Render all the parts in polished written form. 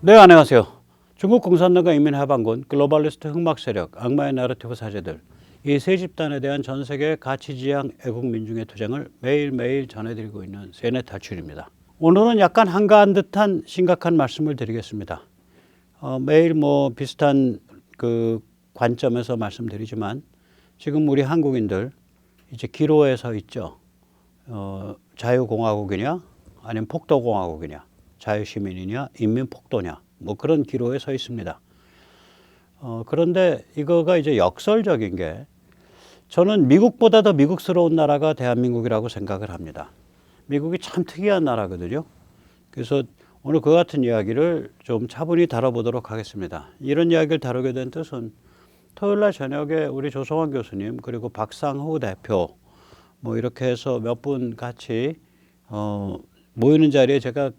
네, 안녕하세요. 중국 공산당과 인민해방군, 글로벌리스트 흑막 세력, 악마의 나라티브 사제들, 이 세 집단에 대한 전 세계 가치지향 애국 민중의 투쟁을 매일매일 전해드리고 있는 세뇌 탈출입니다. 오늘은 약간 한가한 듯한 심각한 말씀을 드리겠습니다. 매일 비슷한 그 관점에서 말씀드리지만 지금 우리 한국인들 이제 기로에 서 있죠. 자유공화국이냐 아니면 폭도공화국이냐, 자유시민이냐 인민폭도냐, 그런 기로에 서 있습니다. 그런데 이거가 이제 역설적인 게, 저는 미국보다 더 미국스러운 나라가 대한민국이라고 생각을 합니다. 미국이 참 특이한 나라거든요. 그래서 오늘 그 같은 이야기를 좀 차분히 다뤄보도록 하겠습니다. 이런 이야기를 다루게 된 뜻은, 토요일날 저녁에 우리 조성환 교수님 그리고 박상후 대표 이렇게 해서 몇 분 같이 모이는 자리에 제가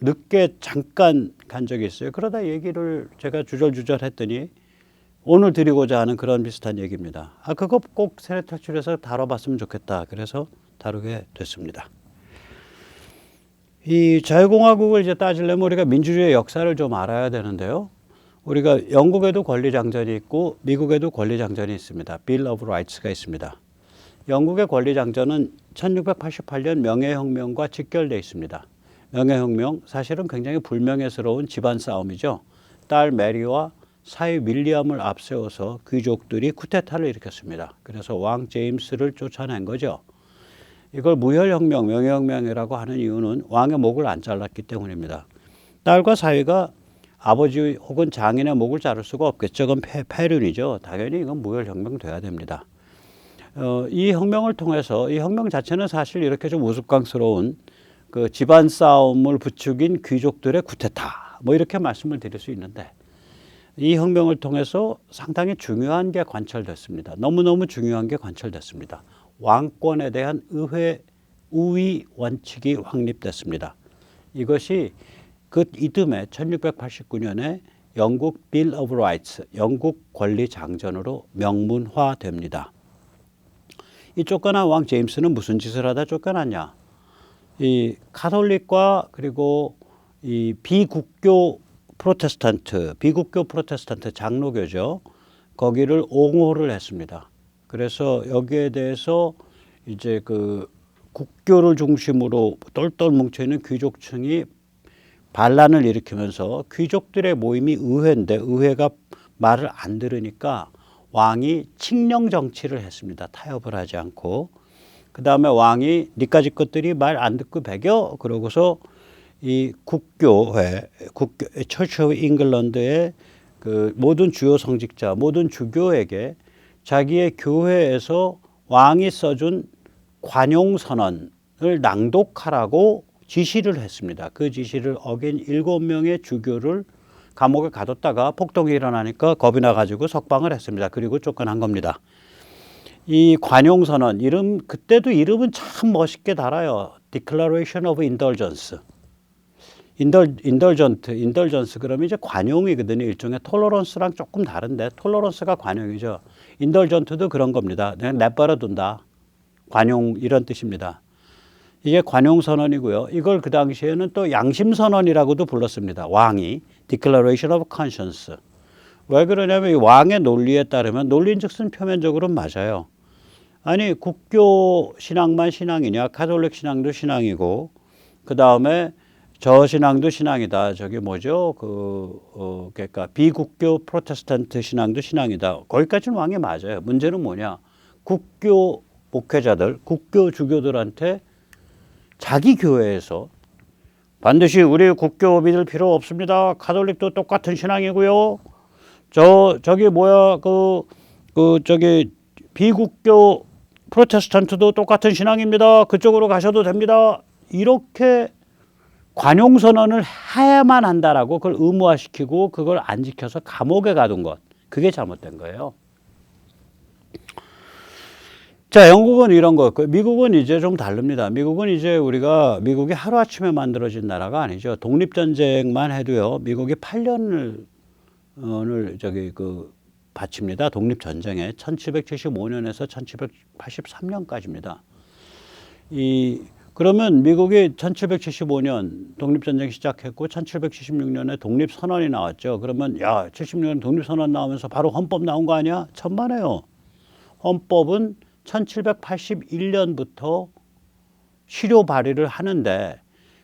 늦게 잠깐 간 적이 있어요. 그러다 얘기를 제가 주절주절 했더니 오늘 드리고자 하는 그런 비슷한 얘기입니다. 그거 꼭 세뇌 탈출해서 다뤄봤으면 좋겠다. 그래서 다루게 됐습니다. 이 자유공화국을 이제 따지려면 우리가 민주주의의 역사를 좀 알아야 되는데요. 우리가 영국에도 권리장전이 있고 미국에도 권리장전이 있습니다. Bill of Rights가 있습니다. 영국의 권리장전은 1688년 명예혁명과 직결되어 있습니다. 명예혁명, 사실은 굉장히 불명예스러운 집안 싸움이죠. 딸 메리와 사위 윌리엄을 앞세워서 귀족들이 쿠데타를 일으켰습니다. 그래서 왕 제임스를 쫓아낸 거죠. 이걸 무혈혁명, 명예혁명이라고 하는 이유는 왕의 목을 안 잘랐기 때문입니다. 딸과 사위가 아버지 혹은 장인의 목을 자를 수가 없겠죠. 그건 폐륜이죠. 당연히 이건 무혈혁명 돼야 됩니다. 이 혁명을 통해서, 이 혁명 자체는 사실 이렇게 좀 우스꽝스러운 그 집안 싸움을 부추긴 귀족들의 쿠데타, 이렇게 말씀을 드릴 수 있는데, 이 혁명을 통해서 상당히 중요한 게 관철됐습니다. 너무너무 중요한 게 관철됐습니다. 왕권에 대한 우위 원칙이 확립됐습니다. 이것이 그 이듬해 1689년에 영국 Bill of Rights, 영국 권리장전으로 명문화됩니다. 이 쫓겨난 왕 제임스는 무슨 짓을 하다 쫓겨났냐? 이 카톨릭과 그리고 이 비국교 프로테스탄트 장로교죠. 거기를 옹호를 했습니다. 그래서 여기에 대해서 이제 그 국교를 중심으로 똘똘 뭉쳐있는 귀족층이 반란을 일으키면서 귀족들의 모임이 의회인데, 의회가 말을 안 들으니까 왕이 칙령 정치를 했습니다. 타협을 하지 않고. 그 다음에 왕이 니까지 것들이 말 안 듣고 배겨, 그러고서 이 국교회, 처치 오브 잉글랜드의 그 모든 주요 성직자, 모든 주교에게 자기의 교회에서 왕이 써준 관용선언을 낭독하라고 지시를 했습니다. 그 지시를 어긴 7명의 주교를 감옥에 가뒀다가 폭동이 일어나니까 겁이 나가지고 석방을 했습니다. 그리고 쫓겨난 겁니다. 이 관용선언, 그때도 이름은 참 멋있게 달아요. Declaration of Indulgence. indulgence 그러면 이제 관용이거든요. 일종의 톨러런스랑 조금 다른데, 톨러런스가 관용이죠. indulgence도 그런 겁니다. 그냥 내버려 둔다. 관용, 이런 뜻입니다. 이게 관용선언이고요. 이걸 그 당시에는 또 양심선언이라고도 불렀습니다. 왕이 Declaration of Conscience. 왜 그러냐면 이 왕의 논리에 따르면, 논리인즉슨 표면적으로는 맞아요. 아니, 국교 신앙만 신앙이냐? 가톨릭 신앙도 신앙이고, 그 다음에 저 신앙도 신앙이다. 저기 뭐죠? 그러니까 비국교 프로테스탄트 신앙도 신앙이다. 거기까지는 왕이 맞아요. 문제는 뭐냐? 국교 목회자들, 국교 주교들한테 자기 교회에서 반드시 우리 국교 믿을 필요 없습니다. 가톨릭도 똑같은 신앙이고요. 저기 저기 비국교 프로테스탄트도 똑같은 신앙입니다. 그쪽으로 가셔도 됩니다. 이렇게 관용선언을 해야만 한다라고 그걸 의무화시키고 그걸 안 지켜서 감옥에 가둔 것. 그게 잘못된 거예요. 자, 영국은 이런 거였고요. 미국은 이제 좀 다릅니다. 미국이 하루아침에 만들어진 나라가 아니죠. 독립전쟁만 해도요, 미국이 8년을 바칩니다. 독립전쟁에 1775년에서 1783년까지입니다. 이 그러면 미국이 1775년 독립전쟁 시작했고 1776년에 독립선언이 나왔죠. 그러면 야 76년 독립선언 나오면서 바로 헌법 나온 거 아니야? 천만에요. 헌법은 1781년부터 실효 발의를 하는데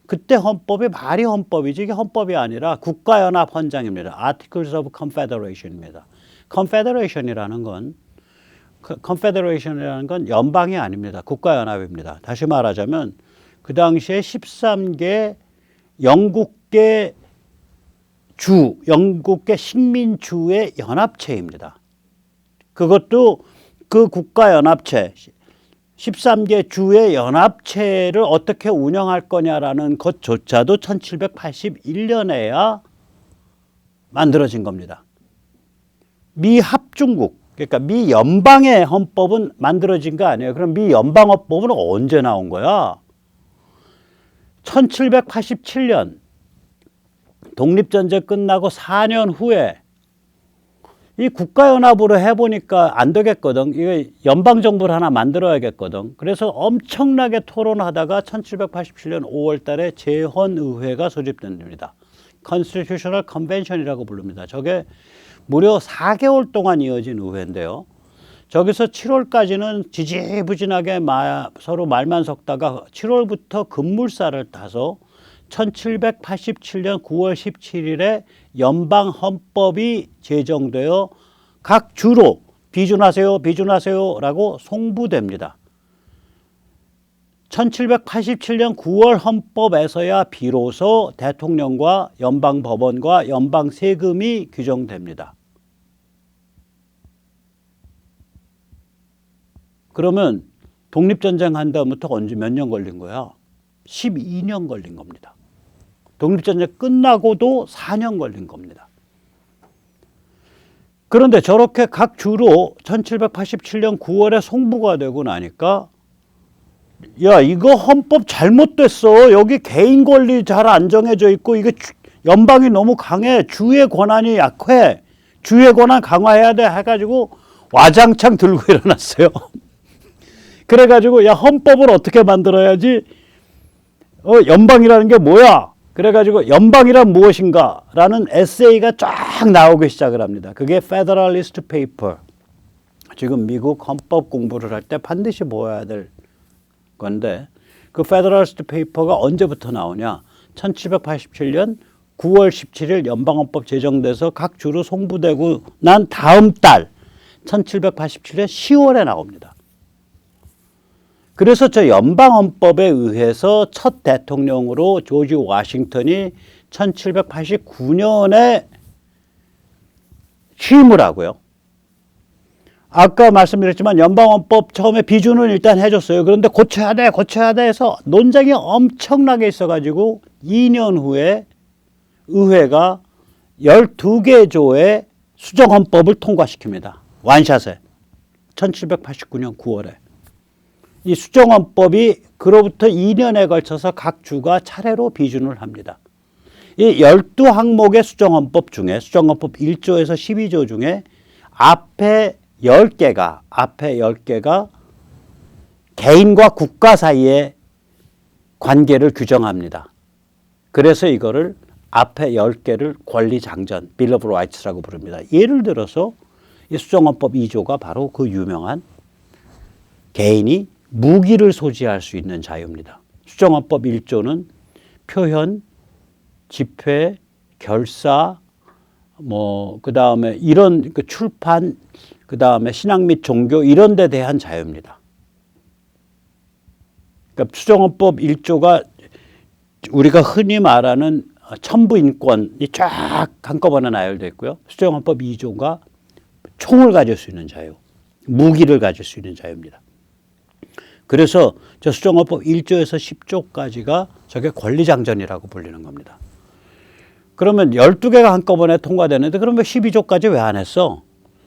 그때 헌법이 말이 헌법이지 이게 헌법이 아니라 국가연합 헌장입니다. Articles of Confederation입니다. Confederation이라는 건 연방이 아닙니다. 국가연합입니다. 다시 말하자면 그 당시에 13개 영국계 식민주의 연합체입니다. 그것도 그 국가연합체 13개 주의 연합체를 어떻게 운영할 거냐라는 것조차도 1781년에야 만들어진 겁니다. 미 합중국, 그러니까 미 연방의 헌법은 만들어진 거 아니에요. 그럼 미 연방 헌법은 언제 나온 거야? 1787년 독립전쟁 끝나고 4년 후에 이 국가연합으로 해보니까 안 되겠거든. 이거 연방정부를 하나 만들어야겠거든. 그래서 엄청나게 토론하다가 1787년 5월 달에 재헌의회가 소집됩니다. Constitutional Convention이라고 부릅니다. 저게 무려 4개월 동안 이어진 의회인데요. 저기서 7월까지는 지지부진하게 서로 말만 섞다가 7월부터 급물살을 타서 1787년 9월 17일에 연방헌법이 제정되어 각 주로 비준하세요라고 송부됩니다. 1787년 9월 헌법에서야 비로소 대통령과 연방법원과 연방세금이 규정됩니다. 그러면 독립전쟁 한 다음부터 언제 몇 년 걸린 거야? 12년 걸린 겁니다. 독립전쟁 끝나고도 4년 걸린 겁니다. 그런데 저렇게 각 주로 1787년 9월에 송부가 되고 나니까 야 이거 헌법 잘못됐어. 여기 개인 권리 잘 안 정해져 있고 이게 연방이 너무 강해. 주의 권한이 약해. 주의 권한 강화해야 돼 해가지고 와장창 들고 일어났어요. 그래가지고 야 헌법을 어떻게 만들어야지 연방이라는 게 뭐야? 그래가지고 연방이란 무엇인가? 라는 에세이가 쫙 나오기 시작을 합니다. 그게 Federalist Paper. 지금 미국 헌법 공부를 할 때 반드시 보아야 될 건데 그 Federalist Paper가 언제부터 나오냐? 1787년 9월 17일 연방헌법 제정돼서 각 주로 송부되고 난 다음 달 1787년 10월에 나옵니다. 그래서 저 연방헌법에 의해서 첫 대통령으로 조지 워싱턴이 1789년에 취임을 하고요. 아까 말씀드렸지만 연방헌법 처음에 비준은 일단 해줬어요. 그런데 고쳐야 돼 해서 논쟁이 엄청나게 있어가지고 2년 후에 의회가 12개 조의 수정헌법을 통과시킵니다. 완샷에 1789년 9월에. 이 수정헌법이 그로부터 2년에 걸쳐서 각 주가 차례로 비준을 합니다. 이 12항목의 수정헌법 중에 수정헌법 1조에서 12조 중에 앞에 10개가 개인과 국가 사이의 관계를 규정합니다. 그래서 이거를 앞에 10개를 권리장전, Bill of Rights라고 부릅니다. 예를 들어서 이 수정헌법 2조가 바로 그 유명한 개인이 무기를 소지할 수 있는 자유입니다. 수정헌법 1조는 표현, 집회, 결사, 그 다음에 이런 출판, 그 다음에 신앙 및 종교 이런 데 대한 자유입니다. 그러니까 수정헌법 1조가 우리가 흔히 말하는 천부인권이 쫙 한꺼번에 나열되어 있고요. 수정헌법 2조가 총을 가질 수 있는 자유, 무기를 가질 수 있는 자유입니다. 그래서 저 수정헌법 1조에서 10조까지가 저게 권리장전이라고 불리는 겁니다. 그러면 12개가 한꺼번에 통과되는데 그러면 12조까지 왜 안 했어?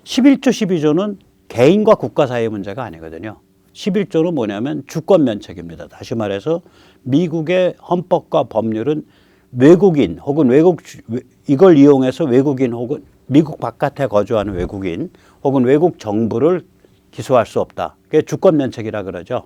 11조, 12조는 개인과 국가 사이의 문제가 아니거든요. 11조는 뭐냐면 주권 면책입니다. 다시 말해서 미국의 헌법과 법률은 외국인 혹은 이걸 이용해서 외국인 혹은 미국 바깥에 거주하는 외국인 혹은 외국 정부를 기소할 수 없다. 그게 주권 면책이라 그러죠.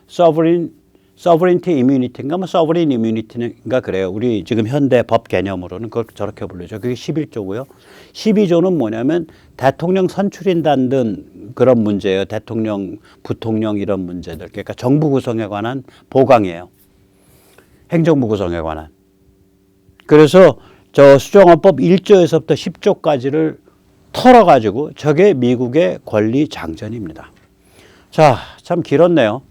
Sovereign sovereignty immunity인가 뭐 sovereign immunity인가 그래요. 우리 지금 현대 법 개념으로는 그걸 저렇게 부르죠. 그게 11조고요. 12조는 뭐냐면 대통령 선출인단 등 그런 문제예요. 대통령, 부통령 이런 문제들. 그러니까 정부 구성에 관한 보강이에요. 행정부 구성에 관한. 그래서 저 수정헌법 1조에서부터 10조까지를 털어가지고 저게 미국의 권리 장전입니다. 자, 참 길었네요.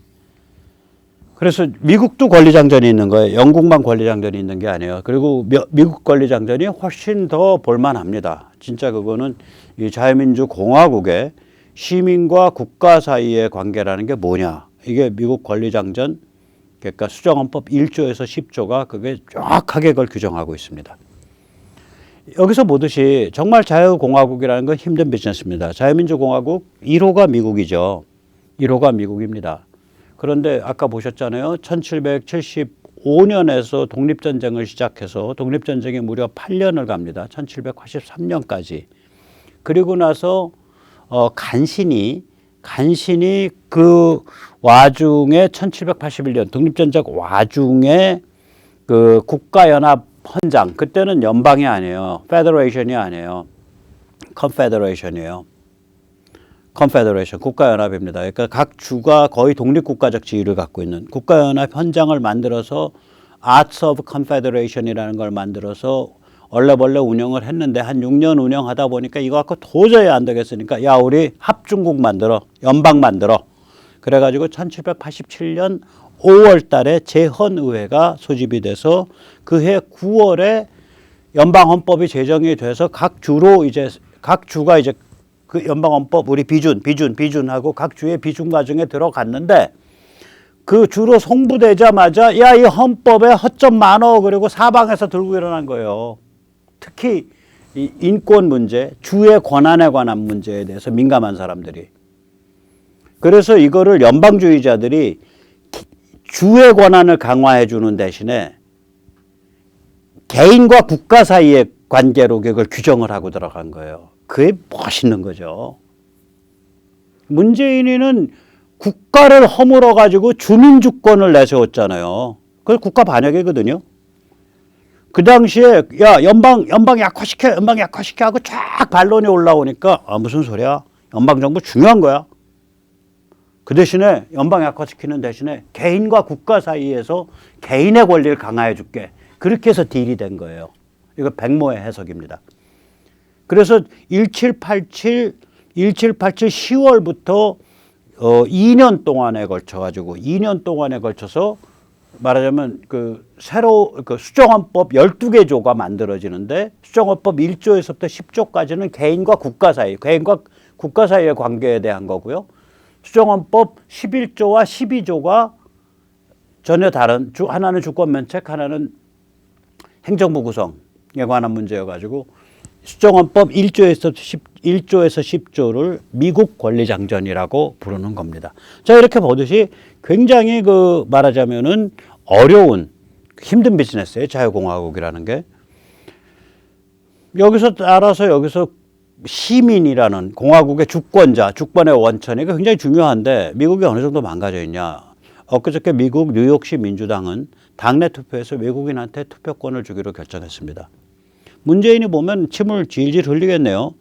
그래서 미국도 권리장전이 있는 거예요. 영국만 권리장전이 있는 게 아니에요. 그리고 미국 권리장전이 훨씬 더 볼만합니다. 진짜 그거는 이 자유민주 공화국의 시민과 국가 사이의 관계라는 게 뭐냐. 이게 미국 권리장전, 그러니까 수정헌법 1조에서 10조가 그게 정확하게 그걸 규정하고 있습니다. 여기서 보듯이 정말 자유공화국이라는 건 힘든 비즈니스입니다. 자유민주공화국 1호가 미국이죠. 1호가 미국입니다. 그런데 아까 보셨잖아요. 1775년에서 독립전쟁을 시작해서 독립전쟁이 무려 8년을 갑니다. 1783년까지. 그리고 나서 간신히 그 와중에 1781년 독립전쟁 와중에 그 국가연합 헌장, 그때는 연방이 아니에요. 페더레이션이 아니에요. 컨페더레이션이에요. 컨페더레이션, 국가연합입니다. 그러니까 각 주가 거의 독립국가적 지위를 갖고 있는 국가연합 헌장을 만들어서 Arts of Confederation이라는 걸 만들어서 얼레벌레 운영을 했는데 한 6년 운영하다 보니까 이거 갖고 도저히 안 되겠으니까 야 우리 합중국 만들어, 연방 만들어. 그래가지고 1787년 5월 달에 재헌의회가 소집이 돼서 그해 9월에 연방헌법이 제정이 돼서 각 주가 이제 그 연방헌법 우리 비준하고 각 주의 비준 과정에 들어갔는데 그 주로 송부되자마자 야 이 헌법에 허점 많어 그리고 사방에서 들고 일어난 거예요. 특히 이 인권 문제, 주의 권한에 관한 문제에 대해서 민감한 사람들이. 그래서 이거를 연방주의자들이 주의 권한을 강화해 주는 대신에 개인과 국가 사이의 관계로 그걸 규정을 하고 들어간 거예요. 그게 멋있는 거죠. 문재인이는 국가를 허물어 가지고 주민주권을 내세웠잖아요. 그게 국가 반역이거든요. 그 당시에 야 연방 약화시켜 하고 쫙 반론이 올라오니까 아 무슨 소리야. 연방정부 중요한 거야. 그 대신에 연방 약화시키는 대신에 개인과 국가 사이에서 개인의 권리를 강화해 줄게. 그렇게 해서 딜이 된 거예요. 이거 백모의 해석입니다. 그래서 1787 10월부터 2년 동안에 걸쳐서 말하자면 그 수정헌법 12개 조가 만들어지는데 수정헌법 1조에서부터 10조까지는 개인과 국가 사이의 관계에 대한 거고요. 수정헌법 11조와 12조가 전혀 다른 하나는 주권면책, 하나는 행정부 구성에 관한 문제여가지고 수정헌법 1조에서 10조를 미국 권리장전이라고 부르는 겁니다. 자, 이렇게 보듯이 굉장히 말하자면은 어려운, 힘든 비즈니스예요. 자유공화국이라는 게. 여기서 시민이라는 공화국의 주권의 원천이 굉장히 중요한데 미국이 어느 정도 망가져 있냐. 엊그저께 미국 뉴욕시 민주당은 당내 투표에서 외국인한테 투표권을 주기로 결정했습니다. 문재인이 보면 침을 질질 흘리겠네요.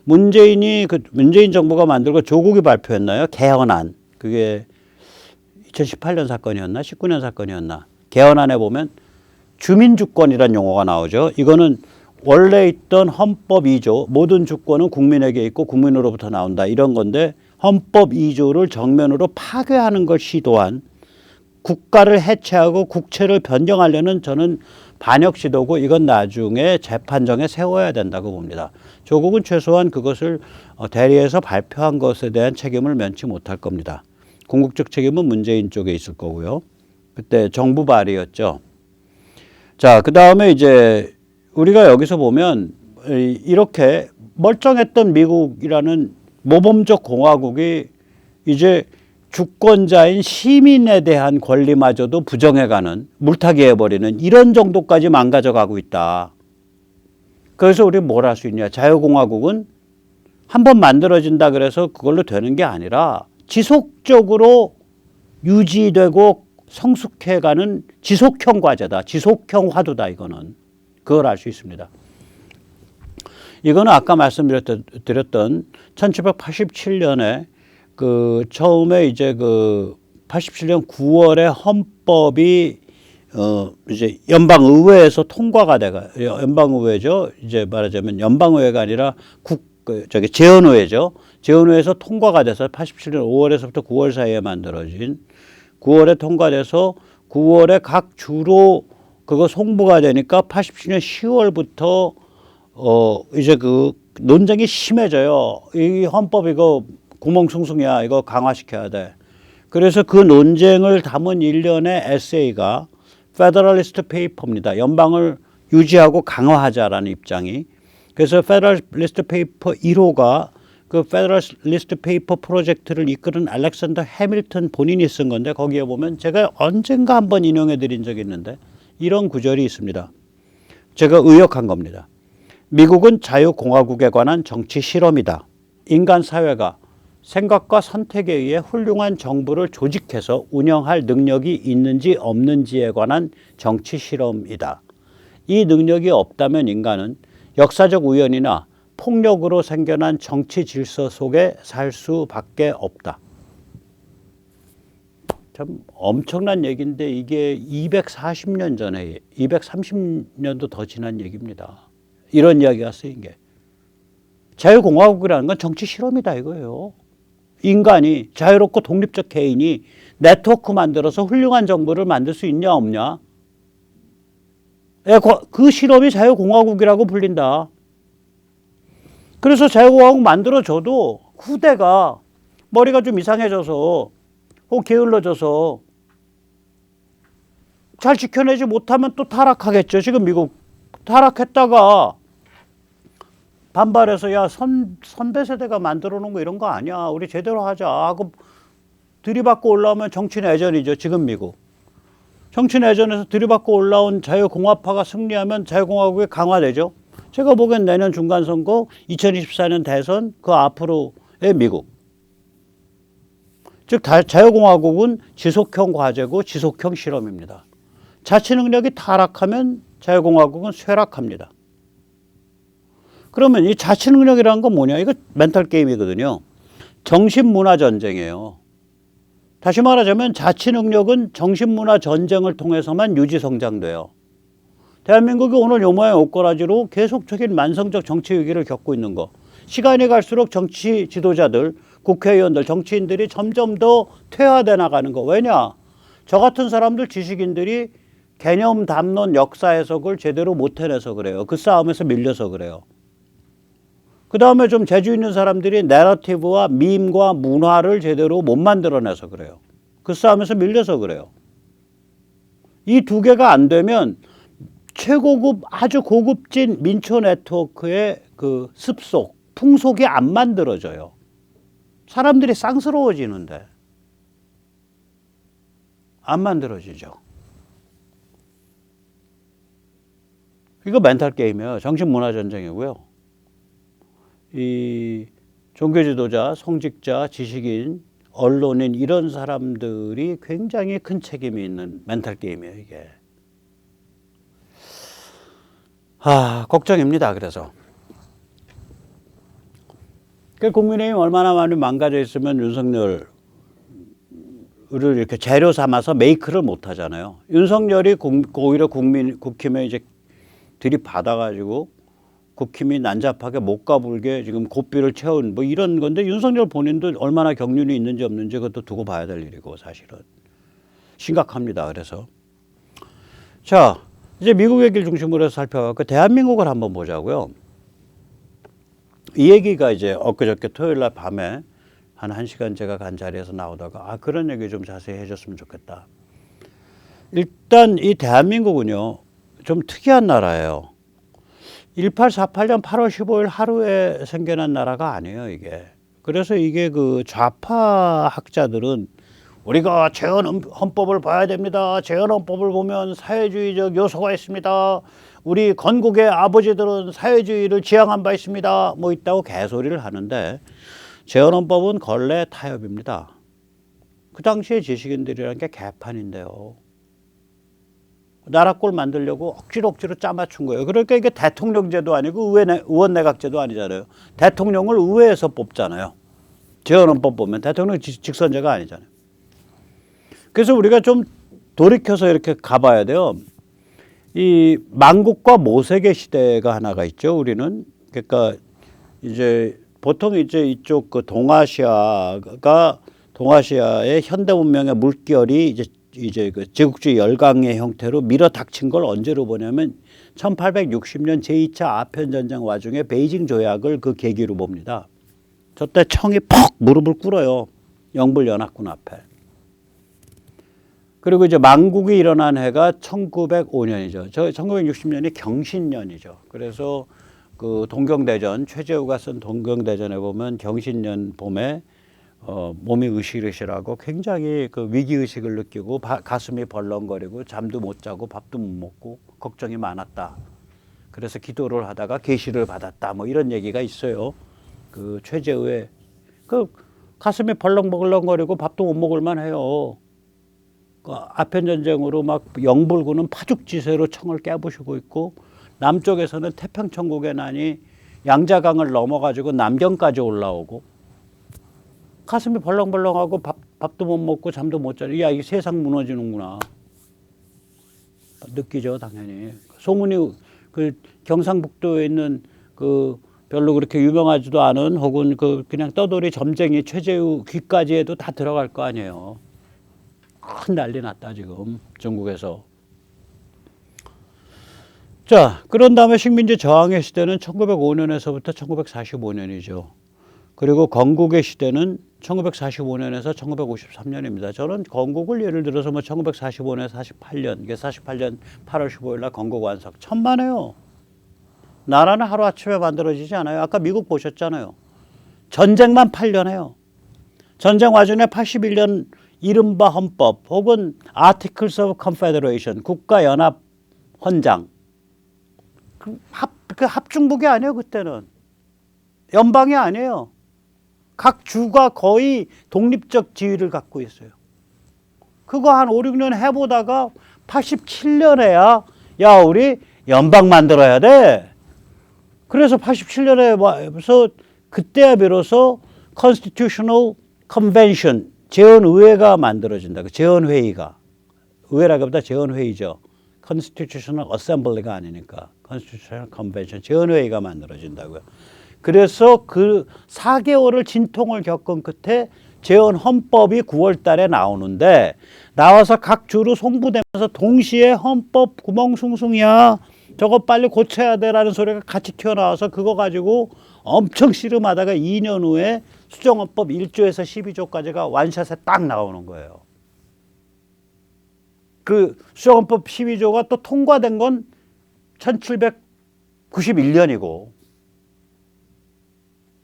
문재인 정부가 만들고 조국이 발표했나요? 개헌안. 그게 2018년 사건이었나? 19년 사건이었나? 개헌안에 보면 주민주권이라는 용어가 나오죠. 이거는 원래 있던 헌법 2조 모든 주권은 국민에게 있고 국민으로부터 나온다 이런 건데 헌법 2조를 정면으로 파괴하는 걸 시도한 국가를 해체하고 국채를 변경하려는 저는 반역 시도고 이건 나중에 재판정에 세워야 된다고 봅니다. 조국은 최소한 그것을 대리해서 발표한 것에 대한 책임을 면치 못할 겁니다. 궁극적 책임은 문재인 쪽에 있을 거고요. 그때 정부 발의였죠. 자, 그 다음에 이제 우리가 여기서 보면 이렇게 멀쩡했던 미국이라는 모범적 공화국이 이제 주권자인 시민에 대한 권리마저도 부정해가는 물타기 해버리는 이런 정도까지 망가져가고 있다. 그래서 우리 뭘 할 수 있냐. 자유공화국은 한번 만들어진다 그래서 그걸로 되는 게 아니라 지속적으로 유지되고 성숙해가는 지속형 과제다. 지속형 화두다. 이거는 그걸 알 수 있습니다. 이거는 아까 말씀드렸던 1787년에 그 처음에 이제 그 87년 9월에 헌법이 이제 연방의회에서 통과가 돼가 연방의회죠. 이제 말하자면 연방의회가 아니라 재헌의회죠. 재헌의회에서 통과가 돼서 87년 5월에서부터 9월 사이에 만들어진 9월에 통과돼서 9월에 각 주로 그거 송부가 되니까 87년 10월부터 이제 그 논쟁이 심해져요. 이 헌법 이거 구멍숭숭이야. 이거 강화시켜야 돼. 그래서 그 논쟁을 담은 일련의 에세이가 페더럴리스트 페이퍼입니다. 연방을 유지하고 강화하자라는 입장이. 그래서 페더럴리스트 페이퍼 1호가 그 페더럴리스트 페이퍼 프로젝트를 이끄는 알렉산더 해밀턴 본인이 쓴 건데 거기에 보면 제가 언젠가 한번 인용해 드린 적이 있는데 이런 구절이 있습니다. 제가 의역한 겁니다. 미국은 자유공화국에 관한 정치 실험이다. 인간 사회가 생각과 선택에 의해 훌륭한 정부를 조직해서 운영할 능력이 있는지 없는지에 관한 정치 실험이다. 이 능력이 없다면 인간은 역사적 우연이나 폭력으로 생겨난 정치 질서 속에 살 수밖에 없다. 참 엄청난 얘기인데 이게 240년 전에 230년도 더 지난 얘기입니다. 이런 이야기가 쓰인 게. 자유공화국이라는 건 정치 실험이다 이거예요. 인간이 자유롭고 독립적 개인이 네트워크 만들어서 훌륭한 정부를 만들 수 있냐 없냐. 그 실험이 자유공화국이라고 불린다. 그래서 자유공화국 만들어줘도 후대가 머리가 좀 이상해져서 혹 게을러져서 잘 지켜내지 못하면 또 타락하겠죠. 지금 미국 타락했다가 반발해서 야 선배 세대가 만들어 놓은 거 이런 거 아니야. 우리 제대로 하자 하고 들이받고 올라오면 정치내전이죠. 지금 미국. 정치내전에서 들이받고 올라온 자유공화파가 승리하면 자유공화국이 강화되죠. 제가 보기엔 내년 중간선거 2024년 대선 그 앞으로의 미국. 즉 자유공화국은 지속형 과제고 지속형 실험입니다. 자치 능력이 타락하면 자유공화국은 쇠락합니다. 그러면 이 자치 능력이라는 건 뭐냐? 이거 멘탈 게임이거든요. 정신문화 전쟁이에요. 다시 말하자면 자치 능력은 정신문화 전쟁을 통해서만 유지 성장돼요. 대한민국이 오늘 요 모양 옷가라지로 계속적인 만성적 정치 위기를 겪고 있는 거. 시간이 갈수록 정치 지도자들, 국회의원들, 정치인들이 점점 더 퇴화돼 나가는 거. 왜냐? 저 같은 사람들 지식인들이 개념, 담론, 역사 해석을 제대로 못 해내서 그래요. 그 싸움에서 밀려서 그래요. 그 다음에 좀 재주 있는 사람들이 내러티브와 밈과 문화를 제대로 못 만들어내서 그래요. 그 싸움에서 밀려서 그래요. 이 두 개가 안 되면 최고급 아주 고급진 민초 네트워크의 그 습속, 풍속이 안 만들어져요. 사람들이 쌍스러워지는데 안 만들어지죠. 이거 멘탈 게임이에요. 정신문화 전쟁이고요. 이 종교지도자, 성직자, 지식인, 언론인 이런 사람들이 굉장히 큰 책임이 있는 멘탈 게임이에요. 이게. 걱정입니다. 그래서. 국민의힘 얼마나 많이 망가져 있으면 윤석열을 이렇게 재료 삼아서 메이크를 못 하잖아요. 윤석열이 오히려 국힘에 이제 들이받아가지고 국힘이 난잡하게 못 가불게 지금 고삐를 채운 뭐 이런 건데 윤석열 본인도 얼마나 경륜이 있는지 없는지 그것도 두고 봐야 될 일이고 사실은 심각합니다. 그래서 자 이제 미국 얘기를 중심으로 해서 살펴갖고 대한민국을 한번 보자고요. 이 얘기가 이제 엊그저께 토요일 날 밤에 한 1시간 제가 간 자리에서 나오다가 그런 얘기 좀 자세히 해줬으면 좋겠다. 일단 이 대한민국은요 좀 특이한 나라예요. 1848년 8월 15일 하루에 생겨난 나라가 아니에요, 이게. 그래서 이게 그 좌파 학자들은 우리가 재헌헌법을 봐야 됩니다. 재헌헌법을 보면 사회주의적 요소가 있습니다. 우리 건국의 아버지들은 사회주의를 지향한 바 있습니다. 뭐 있다고 개소리를 하는데 재헌헌법은 걸레 타협입니다. 그 당시에 지식인들이라는 게 개판인데요. 나라 꼴 만들려고 억지로 짜맞춘 거예요. 그러니까 이게 대통령제도 아니고 의원내각제도 아니잖아요. 대통령을 의회에서 뽑잖아요. 재헌헌법 보면 대통령 직선제가 아니잖아요. 그래서 우리가 좀 돌이켜서 이렇게 가봐야 돼요. 이 만국과 모세계 시대가 하나가 있죠. 우리는 그러니까 이제 보통 이제 이쪽 그 동아시아의 현대 문명의 물결이 이제 그 제국주의 열강의 형태로 밀어닥친 걸 언제로 보냐면 1860년 제2차 아편 전쟁 와중에 베이징 조약을 그 계기로 봅니다. 저때 청이 퍽 무릎을 꿇어요. 영불연합군 앞에. 그리고 이제 만국이 일어난 해가 1905년이죠. 1960년이 경신년이죠. 그래서 그 동경대전, 최재우가 쓴 동경대전에 보면 경신년 봄에 몸이 으실으실하고 굉장히 그 위기의식을 느끼고 가슴이 벌렁거리고 잠도 못 자고 밥도 못 먹고 걱정이 많았다. 그래서 기도를 하다가 계시를 받았다. 뭐 이런 얘기가 있어요. 그 최재우의 그 가슴이 벌렁벌렁거리고 밥도 못 먹을 만해요. 그 아편 전쟁으로 막 영불군은 파죽지세로 청을 깨부수고 있고 남쪽에서는 태평천국의 난이 양자강을 넘어가지고 남경까지 올라오고 가슴이 벌렁벌렁하고 밥도 못 먹고 잠도 못 자고 야, 이게 세상 무너지는구나. 느끼죠, 당연히. 소문이 그 경상북도에 있는 그 별로 그렇게 유명하지도 않은 혹은 그냥 떠돌이 점쟁이 최재우 귀까지 해도 다 들어갈 거 아니에요. 큰 난리 났다, 지금 전국에서. 자, 그런 다음에 식민지 저항의 시대는 1905년에서부터 1945년이죠. 그리고 건국의 시대는 1945년에서 1953년입니다. 저는 건국을 예를 들어서 뭐 1945년, 48년, 이게 48년 8월 15일 날 건국 완성. 천만에요. 나라는 하루아침에 만들어지지 않아요. 아까 미국 보셨잖아요. 전쟁만 8년 해요. 전쟁 와중에 81년 이른바 헌법 혹은 Articles of Confederation, 국가연합 헌장. 그 합중국이 아니에요, 그때는. 연방이 아니에요. 각 주가 거의 독립적 지위를 갖고 있어요. 그거 한 5, 6년 해보다가 87년에야 야, 우리 연방 만들어야 돼. 그래서 87년에 와서 그때야 비로소 Constitutional Convention, 재헌의회가 만들어진다. 그 재헌회의가. 의회라기보다 재헌회의죠. Constitutional Assembly가 아니니까. Constitutional Convention, 재헌회의가 만들어진다고요. 그래서 그 4개월을 진통을 겪은 끝에 재헌 헌법이 9월 달에 나오는데 나와서 각 주로 송부되면서 동시에 헌법 구멍숭숭이야. 저거 빨리 고쳐야 돼라는 소리가 같이 튀어나와서 그거 가지고 엄청 씨름하다가 2년 후에 수정헌법 1조에서 12조까지가 완샷에 딱 나오는 거예요. 그 수정헌법 12조가 또 통과된 건 1791년이고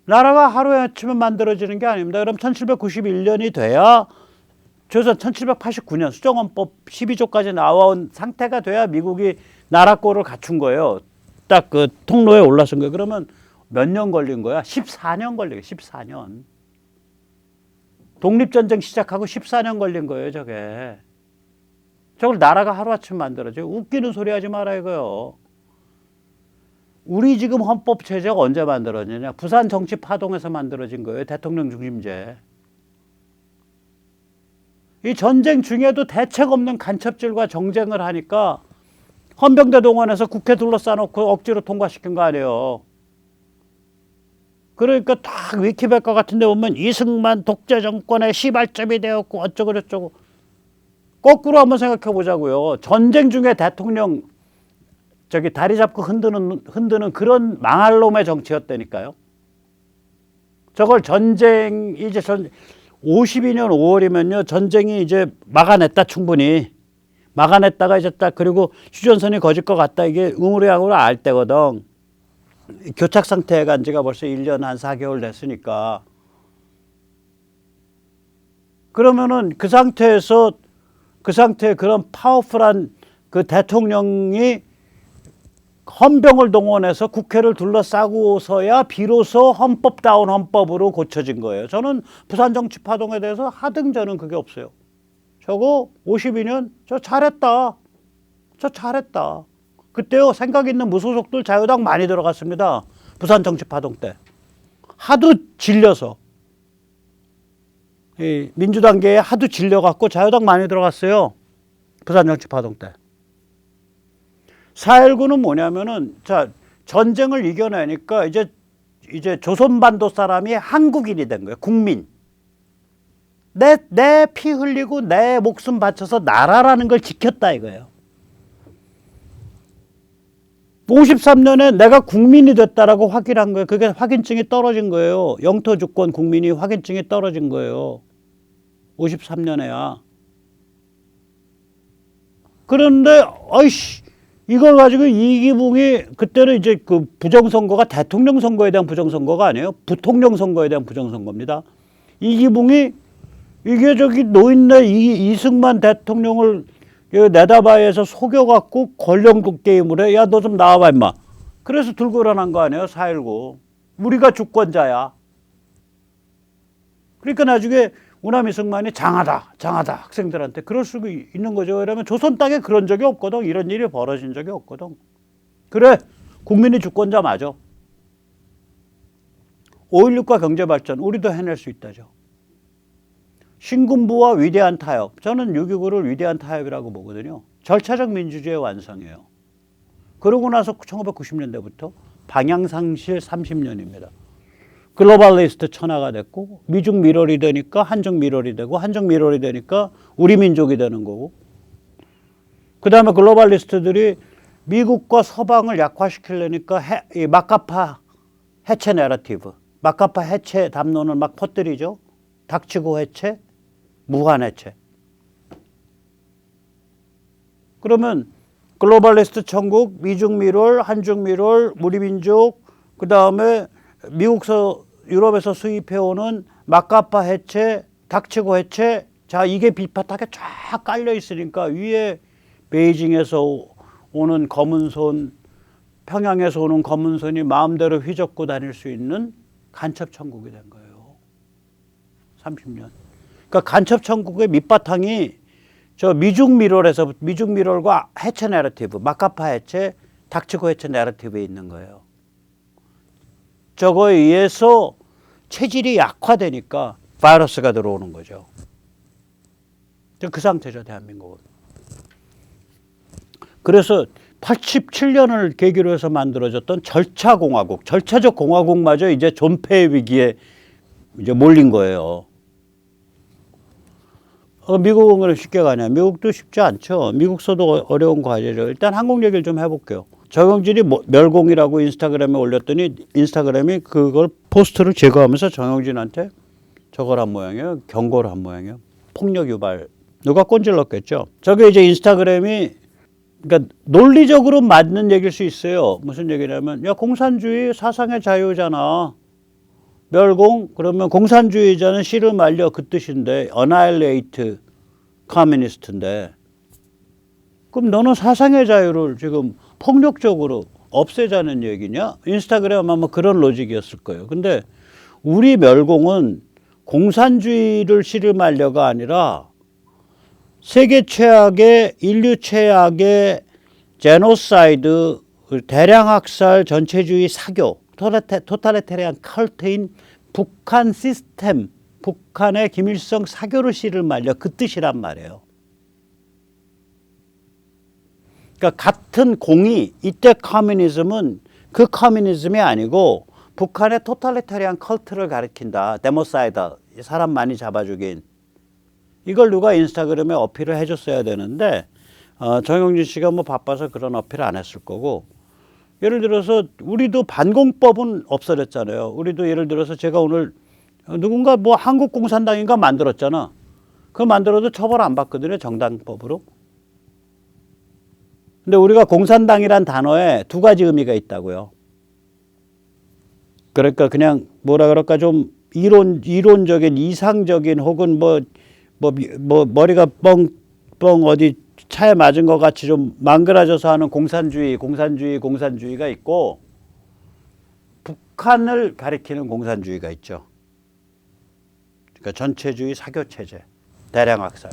나라가 하루아침에 만들어지는 게 아닙니다. 그럼 1791년이 돼야 조선 1789년 수정헌법 12조까지 나온 상태가 돼야 미국이 나라 꼴을 갖춘 거예요. 딱 그 통로에 올라선 거예요. 그러면 몇 년 걸린 거야? 14년 걸린 거예요. 14년. 독립전쟁 시작하고 14년 걸린 거예요, 저게. 저걸 나라가 하루아침 만들어져요. 웃기는 소리 하지 마라 이거요. 우리 지금 헌법 체제가 언제 만들어지냐? 부산 정치 파동에서 만들어진 거예요. 대통령 중심제. 이 전쟁 중에도 대책 없는 간첩질과 정쟁을 하니까 헌병대 동원해서 국회 둘러싸놓고 억지로 통과시킨 거 아니에요. 그러니까 딱 위키백과 같은 데 보면 이승만 독재 정권의 시발점이 되었고 어쩌고 저쩌고. 거꾸로 한번 생각해 보자고요. 전쟁 중에 대통령 저기 다리 잡고 흔드는 그런 망할 놈의 정치였다니까요. 저걸 전쟁 이제 52년 5월이면요 전쟁이 이제 막아냈다 충분히 막아냈다가 이제 딱 그리고 휴전선이 거질 것 같다 이게 우물의향으로 알 때거든. 교착 상태에 간 지가 벌써 1년 한 4개월 됐으니까. 그러면은 그 상태에 그런 파워풀한 그 대통령이 헌병을 동원해서 국회를 둘러싸고서야 비로소 헌법다운 헌법으로 고쳐진 거예요. 저는 부산 정치 파동에 대해서 하등 저는 그게 없어요. 저거 52년 저 잘했다. 저 잘했다. 그때요 생각 있는 무소속들 자유당 많이 들어갔습니다. 부산 정치 파동 때. 하도 질려서. 이 민주당계에 하도 질려갖고 자유당 많이 들어갔어요. 부산 정치 파동 때. 4.19는 뭐냐면은, 자, 전쟁을 이겨내니까 이제 조선반도 사람이 한국인이 된 거예요. 국민. 내 피 흘리고 내 목숨 바쳐서 나라라는 걸 지켰다 이거예요. 53년에 내가 국민이 됐다라고 확인한 거예요. 그게 확인증이 떨어진 거예요. 영토 주권 국민이 확인증이 떨어진 거예요. 53년에야. 그런데 어이씨 이걸 가지고 이기붕이 그때는 이제 그 부정선거가 대통령 선거에 대한 부정선거가 아니에요. 부통령 선거에 대한 부정선거입니다. 이기붕이 이게 저기 노인네 이승만 대통령을 내다봐에서 속여갖고 권력국 게임을 해. 야, 너 좀 나와봐 임마. 그래서 들고 일어난 거 아니에요. 4.19. 우리가 주권자야. 그러니까 나중에 우남 이승만이 장하다 학생들한테 그럴 수 있는 거죠. 왜냐하면 조선 땅에 그런 적이 없거든. 이런 일이 벌어진 적이 없거든. 그래 국민이 주권자 맞아. 5.16과 경제발전 우리도 해낼 수 있다죠. 신군부와 위대한 타협. 저는 6.25를 위대한 타협이라고 보거든요. 절차적 민주주의의 완성이에요. 그러고 나서 1990년대부터 방향상실 30년입니다. 글로벌리스트 천하가 됐고 미중 밀월이 되니까 한중 밀월이 되고 한중 밀월이 되니까 우리 민족이 되는 거고 그 다음에 글로벌리스트들이 미국과 서방을 약화시키려니까 이 마카파 해체 내러티브 마카파 해체 담론을 막 퍼뜨리죠. 닥치고 해체, 무한 해체. 그러면 글로벌리스트 천국, 미중 밀월, 한중 밀월, 우리 민족 그 다음에 미국서 유럽에서 수입해오는 마카파 해체, 닥치고 해체. 자 이게 비파닥에 쫙 깔려 있으니까 위에 베이징에서 오는 검은 손, 평양에서 오는 검은 손이 마음대로 휘젓고 다닐 수 있는 간첩 천국이 된 거예요. 30년. 그러니까 간첩 천국의 밑바탕이 저 미중 밀월에서 미중 밀월과 해체 내러티브, 마카파 해체, 닥치고 해체 내러티브에 있는 거예요. 저거에 의해서 체질이 약화되니까 바이러스가 들어오는 거죠. 그 상태죠, 대한민국은. 그래서 87년을 계기로 해서 만들어졌던 절차공화국, 절차적 공화국마저 이제 존폐의 위기에 이제 몰린 거예요. 미국은 그럼 쉽게 가냐? 미국도 쉽지 않죠. 미국서도 어려운 과제죠. 일단 한국 얘기를 좀 해볼게요. 정영진이 멸공이라고 인스타그램에 올렸더니 인스타그램이 그걸 포스트를 제거하면서 정영진한테 저걸 한 모양이에요. 경고를 한 모양이에요. 폭력 유발. 누가 꼰질렀겠죠. 저게 이제 인스타그램이 그러니까 논리적으로 맞는 얘기일 수 있어요. 무슨 얘기냐면 야 공산주의 사상의 자유잖아. 멸공 그러면 공산주의자는 씨를 말려 그 뜻인데 annihilate communist인데 그럼 너는 사상의 자유를 지금 폭력적으로 없애자는 얘기냐? 인스타그램 아마 그런 로직이었을 거예요. 근데 우리 멸공은 공산주의를 씨를 말려가 아니라 세계 최악의 인류 최악의 제노사이드 대량 학살 전체주의 사교 토탈리테리안 컬트인 북한 시스템 북한의 김일성 사교를 씨를 말려 그 뜻이란 말이에요. 그러니까 같은 공이 이때 커뮤니즘은 그 커뮤니즘이 아니고 북한의 토탈리테리안 컬트를 가리킨다. 데모사이더 사람 많이 잡아 죽인 이걸 누가 인스타그램에 어필을 해줬어야 되는데 정영진 씨가 뭐 바빠서 그런 어필을 안 했을 거고 예를 들어서 우리도 반공법은 없어졌잖아요. 우리도 예를 들어서 제가 오늘 누군가 뭐 한국공산당인가 만들었잖아. 그거 만들어도 처벌 안 받거든요. 정당법으로. 근데 우리가 공산당이란 단어에 두 가지 의미가 있다고요. 그러니까 그냥 뭐라 그럴까 좀 이론적인 이상적인 혹은 뭐 머리가 뻥 어디 차에 맞은 것 같이 좀 망그라져서 하는 공산주의가 있고 북한을 가리키는 공산주의가 있죠. 그러니까 전체주의 사교체제, 대량학살.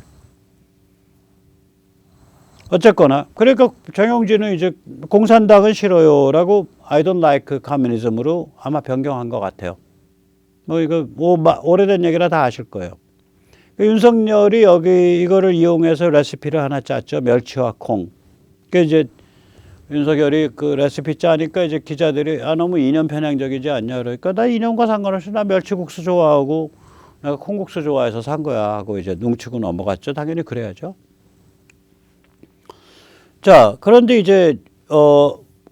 어쨌거나 그러니까 정영진은 이제 공산당은 싫어요라고 I don't like communism으로 아마 변경한 것 같아요. 뭐 이거 뭐 오래된 얘기라 다 아실 거예요. 윤석열이 여기 이거를 이용해서 레시피를 하나 짰죠. 멸치와 콩. 그 이제 윤석열이 그 레시피 짜니까 이제 기자들이 너무 이념 편향적이지 않냐 그러니까 나 이념과 상관없이 나 멸치국수 좋아하고 내가 콩국수 좋아해서 산 거야 하고 이제 눈치고 넘어갔죠. 당연히 그래야죠. 자, 그런데 이제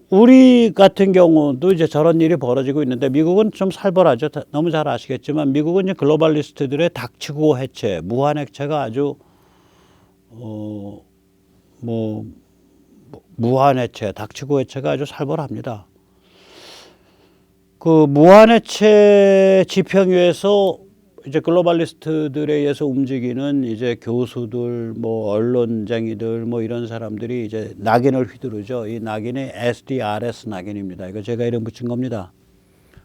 우리 같은 경우도 이제 저런 일이 벌어지고 있는데 미국은 좀 살벌하죠. 너무 잘 아시겠지만 미국은 이제 글로벌리스트들의 닥치고 해체, 무한 해체가 아주 무한 해체, 닥치고 해체가 아주 살벌합니다. 그 무한 해체 지평위에서 이제 글로벌리스트들에 의해서 움직이는 이제 교수들, 뭐 언론쟁이들, 뭐 이런 사람들이 이제 낙인을 휘두르죠. 이 낙인이 SDRS 낙인입니다. 이거 제가 이름 붙인 겁니다.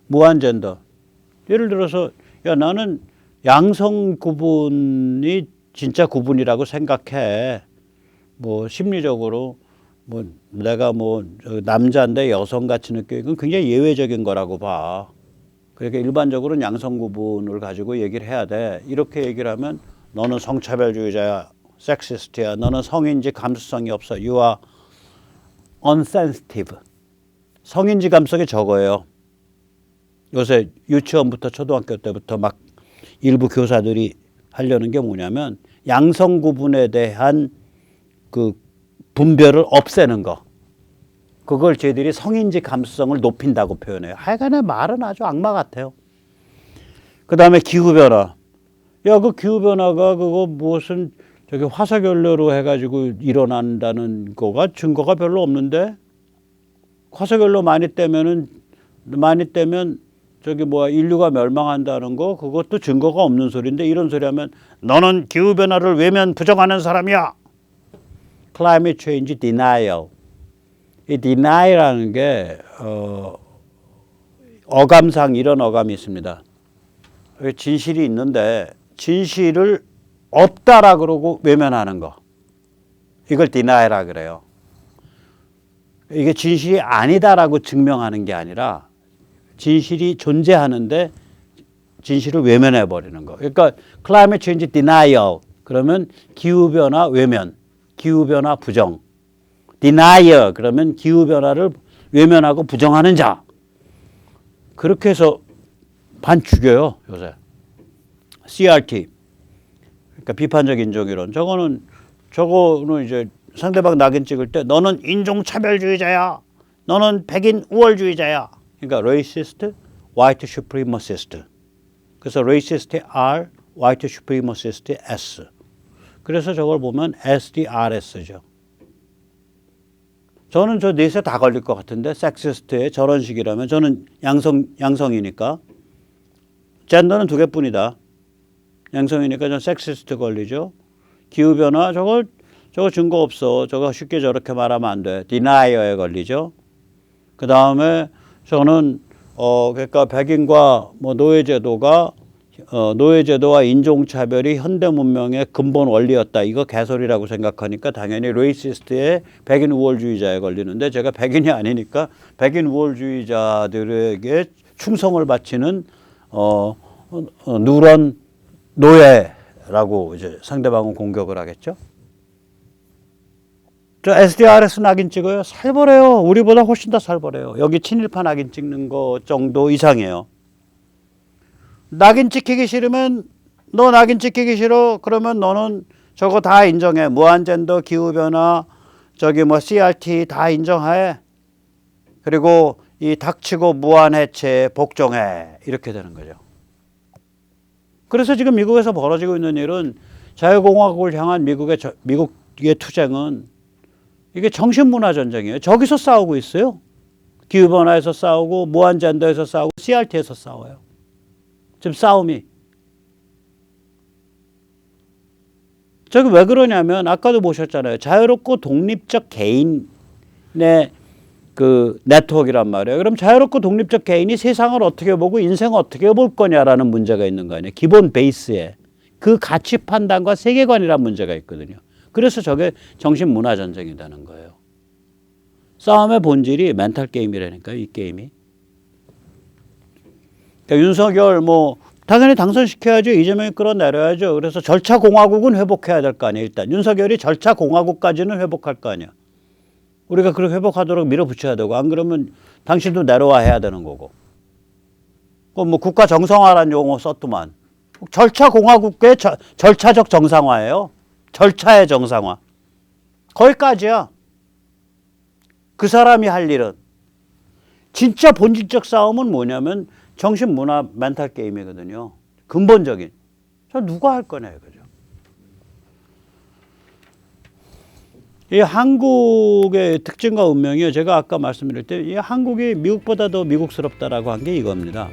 무한 젠더. 예를 들어서 야 나는 양성 구분이 진짜 구분이라고 생각해. 뭐 심리적으로 뭐 내가 뭐 남자인데 여성 같이 느끼는 굉장히 예외적인 거라고 봐. 그러니까 일반적으로는 양성 구분을 가지고 얘기를 해야 돼. 이렇게 얘기를 하면 너는 성차별주의자야, 섹시스트야, 너는 성인지 감수성이 없어, you are unsensitive. 성인지 감성이 적어요. 요새 유치원부터 초등학교 때부터 막 일부 교사들이 하려는 게 뭐냐면 양성 구분에 대한 그 분별을 없애는 거. 그걸 저희들이 성인지 감수성을 높인다고 표현해요. 하여간에 말은 아주 악마 같아요. 그 다음에 기후변화. 야, 그 기후변화가 그거 무슨 저기 화석연료로 해가지고 일어난다는 거가 증거가 별로 없는데 화석연료 많이 떼면 저기 뭐야 인류가 멸망한다는 거 그것도 증거가 없는 소리인데 이런 소리 하면 너는 기후변화를 외면 부정하는 사람이야. Climate Change Denial. 이 deni라는 게 어감상 이런 어감이 있습니다. 진실이 있는데 진실을 없다라 그러고 외면하는 거. 이걸 denial이라 그래요. 이게 진실이 아니다라고 증명하는 게 아니라 진실이 존재하는데 진실을 외면해 버리는 거. 그러니까 climate change denial 그러면 기후변화 외면, 기후변화 부정. denier 그러면 기후변화를 외면하고 부정하는 자. 그렇게 해서 반 죽여요 요새. CRT 그러니까 비판적 인종이론. 저거는 이제 상대방 낙인 찍을 때 너는 인종차별주의자야. 너는 백인 우월주의자야. 그러니까 racist, white supremacist. 그래서 racist R, white supremacist S. 그래서 저걸 보면 SDRS죠. 저는 저 넷에 다 걸릴 것 같은데 섹시스트에 저런 식이라면 저는 양성이니까 젠더는 두 개뿐이다. 양성이니까 전 섹시스트 걸리죠. 기후변화 저거 증거 없어. 저거 쉽게 저렇게 말하면 안 돼. 디나이어에 걸리죠. 그 다음에 저는 그러니까 백인과 뭐 노예제도와 인종차별이 현대 문명의 근본 원리였다. 이거 개소리라고 생각하니까 당연히 레이시스트의 백인 우월주의자에 걸리는데 제가 백인이 아니니까 백인 우월주의자들에게 충성을 바치는 누런 노예라고 이제 상대방은 공격을 하겠죠. 저 SDRS 낙인 찍어요. 살벌해요. 우리보다 훨씬 더 살벌해요. 여기 친일파 낙인 찍는 거 정도 이상이에요. 낙인 찍히기 싫으면 너 낙인 찍히기 싫어? 그러면 너는 저거 다 인정해. 무한젠더, 기후변화, 저기 뭐 CRT 다 인정해. 그리고 이 닥치고 무한해체 복종해. 이렇게 되는 거죠. 그래서 지금 미국에서 벌어지고 있는 일은 자유공화국을 향한 미국의 투쟁은 이게 정신문화 전쟁이에요. 저기서 싸우고 있어요. 기후변화에서 싸우고 무한젠더에서 싸우고 CRT에서 싸워요. 지금 싸움이. 저게 왜 그러냐면 아까도 보셨잖아요. 자유롭고 독립적 개인의 그 네트워크란 말이에요. 그럼 자유롭고 독립적 개인이 세상을 어떻게 보고 인생을 어떻게 볼 거냐라는 문제가 있는 거 아니에요. 기본 베이스에 그 가치 판단과 세계관이라는 문제가 있거든요. 그래서 저게 정신문화 전쟁이라는 거예요. 싸움의 본질이 멘탈 게임이라니까요. 이 게임이. 그러니까 윤석열 뭐 당연히 당선시켜야죠. 이재명이 끌어내려야죠. 그래서 절차 공화국은 회복해야 될 거 아니에요. 일단 윤석열이 절차 공화국까지는 회복할 거 아니야. 우리가 그렇게 회복하도록 밀어붙여야 되고 안 그러면 당신도 내려와 해야 되는 거고. 뭐 국가 정상화라는 용어 썼더만. 절차 공화국의 절차적 정상화예요. 절차의 정상화. 거기까지야. 그 사람이 할 일은. 진짜 본질적 싸움은 뭐냐면 정신 문화 멘탈 게임이거든요. 근본적인. 저 누가 할 거냐 이거죠. 이 한국의 특징과 운명이요. 제가 아까 말씀드릴 때 이 한국이 미국보다 더 미국스럽다라고 한 게 이겁니다.